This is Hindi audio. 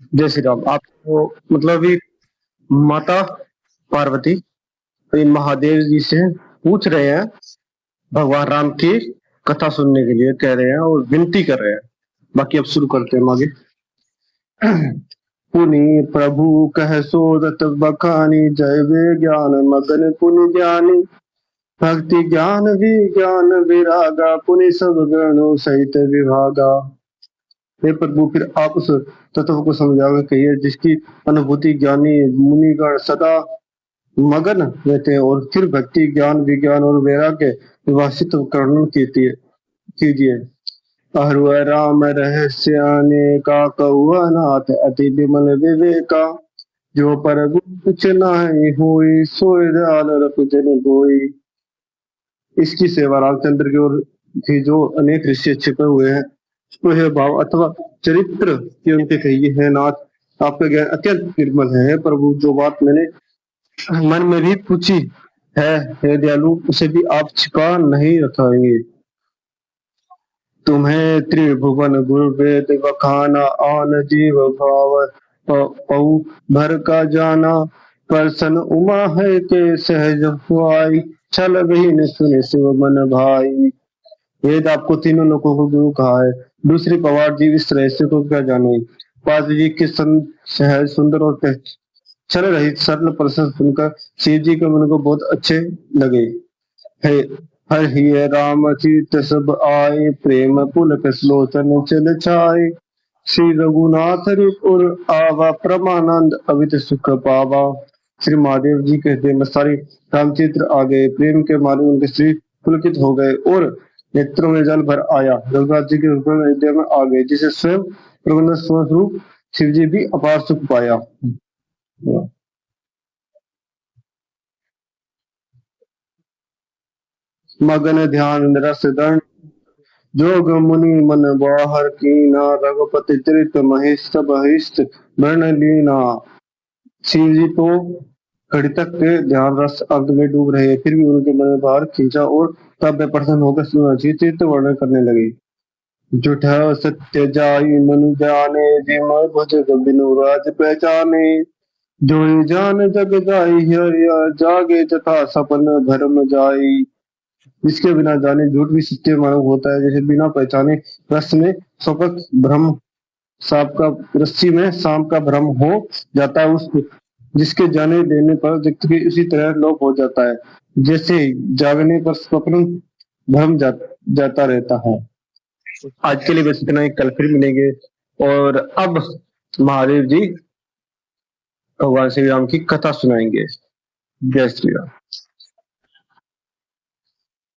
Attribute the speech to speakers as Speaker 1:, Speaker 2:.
Speaker 1: जय श्री राम। आपको मतलब ये माता पार्वती ये महादेव जी से पूछ रहे हैं, भगवान राम की कथा सुनने के लिए कह रहे हैं और विनती कर रहे हैं। बाकी अब शुरू करते हैं आगे। पुनि प्रभु कह सोदत बखानी, जय वे ज्ञान मगन पुनि ज्ञानी। भक्ति ज्ञान विज्ञान विरागा, पुनि सब गणों सहित विभागा। हे प्रभु, फिर आप उस तत्व को समझावे कहिए जिसकी अनुभूति ज्ञानी मुनिगण सदा मगन रहते हैं, और फिर भक्ति ज्ञान विज्ञान और वैराग्य विभाषित वर्णन कीजिए। अहरु राम रहस्य अनेका, कहुआ नाथ अति विमल विवेका। जो पर कुछ नहीं हुई, सोय दयाल रख जन कोई। इसकी सेवा रामचंद्र की ओर थी, जो अनेक ऋषि छिपे हुए हैं उसको भाव अथवा चरित्र की उनके कहिए है नाथ। आपका ज्ञान अत्यंत निर्मल है प्रभु। जो बात मैंने मन में भी पूछी है हे दयालु, उसे भी आप छिपा नहीं रखेंगे। तुम्हें त्रिभुवन गुरु वेद बखाना, आन जीव भाव पऊ भर का जाना। परसन उमा है के सहज हुआई, छल विहीन सुने शिव मन भाई। वेद आपको तीनों लोगों को गुरु कहा है, दूसरी पवार जीव इस रहस्य को क्या जाने। पार्थ जी के सहज सुंदर और छल रहित सरल प्रश्न सुनकर शिव जी के मन को बहुत अच्छे लगे। है हर ही राम चित सब आए, प्रेम पुलक लोचन चल छाए। श्री रघुनाथ रिपुर आवा, परमानंद अवित सुख पावा। श्री महादेव जी कहते हैं सारी रामचित्र आ गए, प्रेम के मारे उनके श्री पुलकित हो गए और नेत्रों में जल भर आया। रघुनाथ जी के रूप में अयोध्या में आ गए, जिसे स्वयं प्रबंध स्वरूप शिव जी भी अपार सुख पाया। मगन ध्यान रस दंड, जोग मुनि मन बाहर कीना। रघुपति चरित महेश बहिष्ठ वर्ण लीना। शिव जी तो घड़ी तक के ध्यान रस अंत में डूब रहे, फिर भी उनके मन में बाहर खींचा और तब वे प्रसन्न होकर चित्त वर्णन करने लगे। जुठ सत्य जाई मनु जाने, जिम भुजग बिनु राज पहचाने। जो जान जग जाई हिया, जागे जथा सपन धर्म जाई। इसके बिना जाने झूठ भी सत्य मालूम होता है, जैसे बिना पहचाने रस में स्वपक भ्रम, सांप का रस्सी में सांप का भ्रम हो जाता है। उस जिसके जाने देने पर व्यक्ति की उसी तरह लोप हो जाता है, जैसे जागने पर स्वप्न भ्रम जाता रहता है। आज के लिए बस इतना ही, कल फिर मिलेंगे। और अब महादेव जी भगवान श्री राम की कथा सुनाएंगे। जय श्री राम।